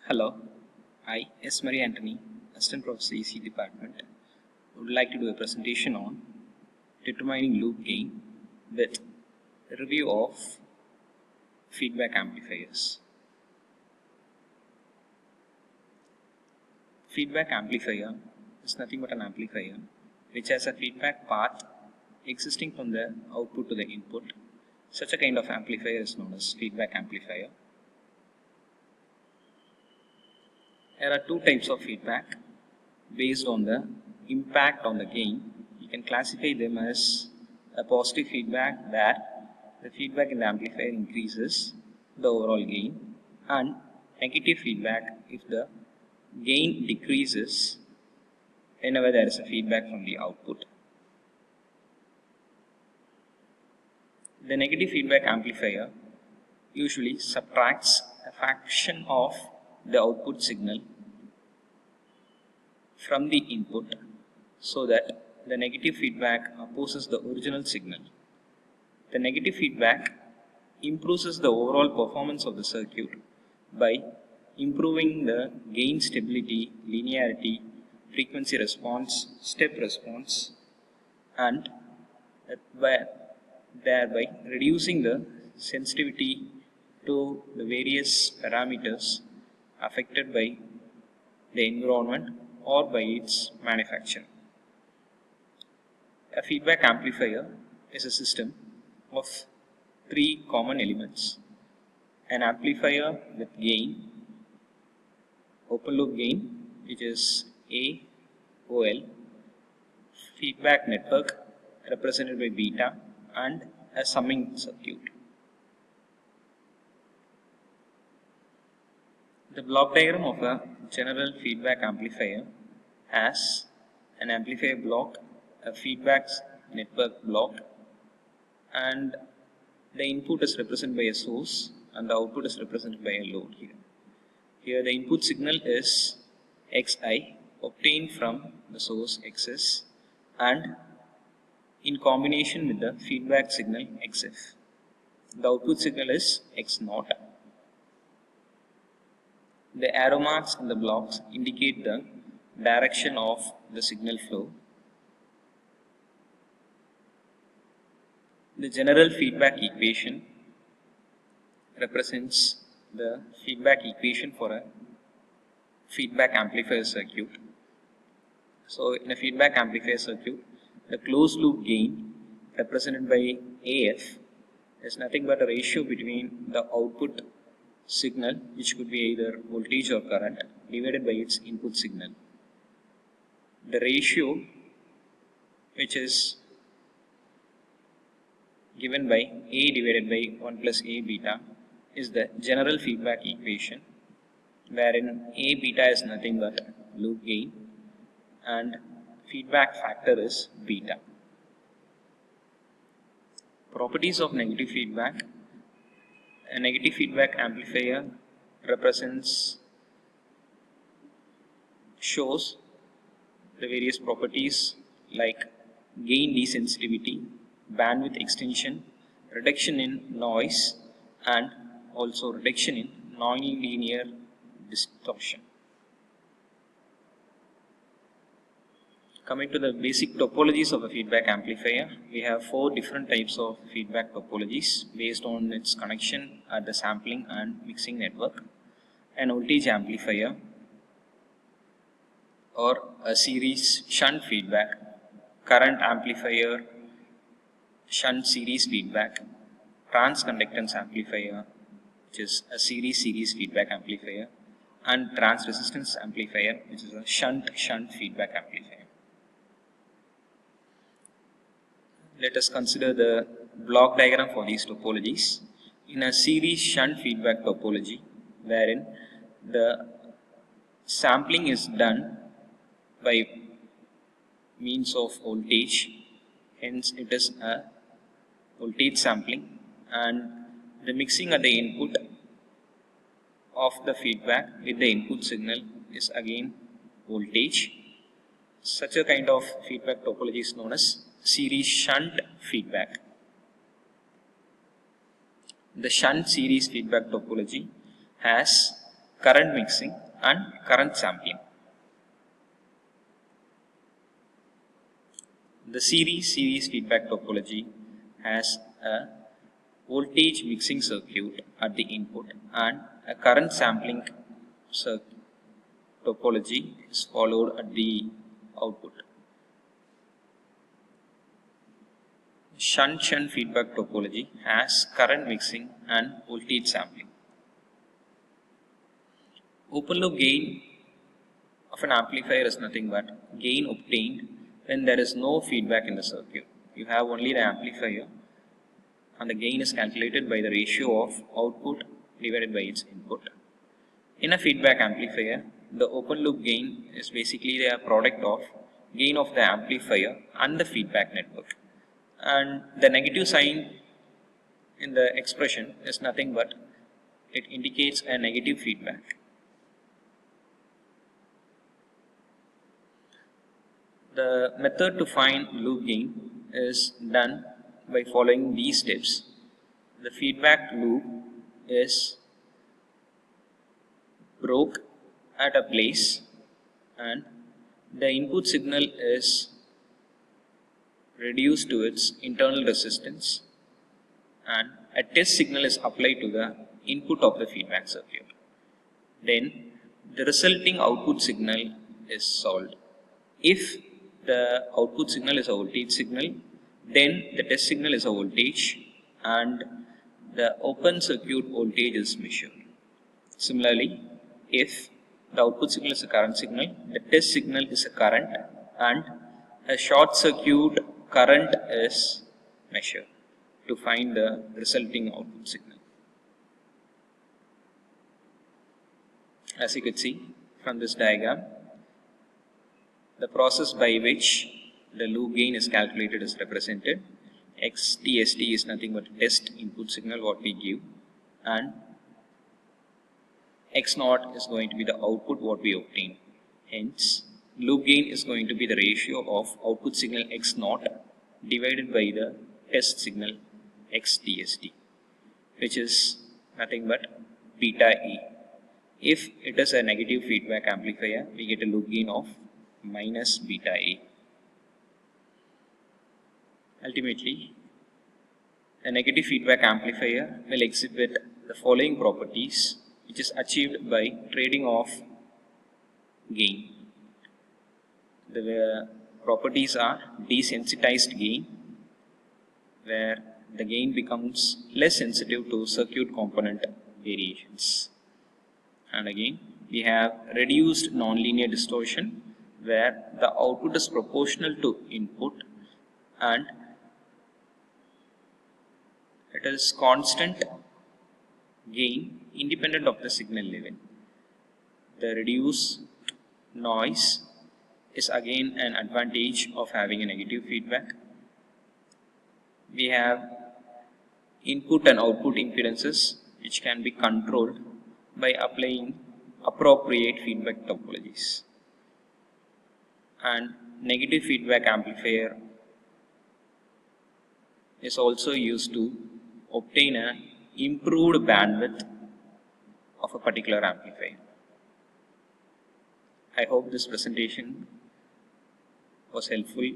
Hello, I, S. Marie Anthony, Assistant Professor EC Department, would like to do a presentation on determining loop gain with a review of feedback amplifiers. Feedback amplifier is nothing but an amplifier which has a feedback path existing from the output to the input. Such a kind of amplifier is known as feedback amplifier. There are two types of feedback based on the impact on the gain. You can classify them as a positive feedback where the feedback in the amplifier increases the overall gain, and negative feedback if the gain decreases whenever there is a feedback from the output. The negative feedback amplifier usually subtracts a fraction of the output signal from the input so that the negative feedback opposes the original signal. The negative feedback improves the overall performance of the circuit by improving the gain stability, linearity, frequency response, step response, and thereby reducing the sensitivity to the various parameters affected by the environment or by its manufacture. A feedback amplifier is a system of three common elements: an amplifier with gain, open loop gain, which is AOL, feedback network represented by beta, and a summing circuit. The block diagram of a general feedback amplifier has an amplifier block, a feedback network block, and the input is represented by a source and the output is represented by a load here. Here the input signal is Xi obtained from the source Xs and in combination with the feedback signal Xf. The output signal is X0. The arrow marks in the blocks indicate the direction of the signal flow. The general feedback equation represents the feedback equation for a feedback amplifier circuit. So in a feedback amplifier circuit, the closed loop gain represented by AF is nothing but a ratio between the output signal, which could be either voltage or current, divided by its input signal. The ratio, which is given by A divided by 1 plus A beta, is the general feedback equation, wherein A beta is nothing but loop gain and feedback factor is beta. Properties of negative feedback. A negative feedback amplifier shows the various properties like gain desensitivity, bandwidth extension, reduction in noise, and also reduction in nonlinear distortion. Coming to the basic topologies of a feedback amplifier, we have four different types of feedback topologies based on its connection at the sampling and mixing network. An voltage amplifier or a series shunt feedback, current amplifier, shunt series feedback, transconductance amplifier, which is a series feedback amplifier, and transresistance amplifier, which is a shunt feedback amplifier. Let us consider the block diagram for these topologies. In a series shunt feedback topology, wherein the sampling is done by means of voltage, hence it is a voltage sampling, and the mixing at the input of the feedback with the input signal is again voltage. Such a kind of feedback topology is known as series shunt feedback. The shunt series feedback topology has current mixing and current sampling. The series feedback topology has a voltage mixing circuit at the input and a current sampling topology is followed at the output. Shunt feedback topology has current mixing and voltage sampling. Open loop gain of an amplifier is nothing but gain obtained when there is no feedback in the circuit. You have only the amplifier and the gain is calculated by the ratio of output divided by its input. In a feedback amplifier, the open loop gain is basically the product of gain of the amplifier and the feedback network. And the negative sign in the expression is nothing but it indicates a negative feedback. The method to find loop gain is done by following these steps. The feedback loop is broke at a place and the input signal is reduced to its internal resistance and a test signal is applied to the input of the feedback circuit. Then the resulting output signal is solved. If the output signal is a voltage signal, then the test signal is a voltage and the open circuit voltage is measured. Similarly, if the output signal is a current signal, the test signal is a current and a short circuit current is measured to find the resulting output signal. As you could see from this diagram, the process by which the loop gain is calculated is represented. XTST is nothing but test input signal what we give, and X0 is going to be the output what we obtain. Hence, loop gain is going to be the ratio of output signal X0 divided by the test signal XTST, which is nothing but beta E. If it is a negative feedback amplifier, we get a loop gain of minus beta A. Ultimately, a negative feedback amplifier will exhibit the following properties, which is achieved by trading off gain. The properties are desensitized gain, where the gain becomes less sensitive to circuit component variations. And again, we have reduced nonlinear distortion, where the output is proportional to input and it is constant gain independent of the signal level. The reduced noise is again an advantage of having a negative feedback. We have input and output impedances which can be controlled by applying appropriate feedback topologies. And negative feedback amplifier is also used to obtain an improved bandwidth of a particular amplifier. I hope this presentation was helpful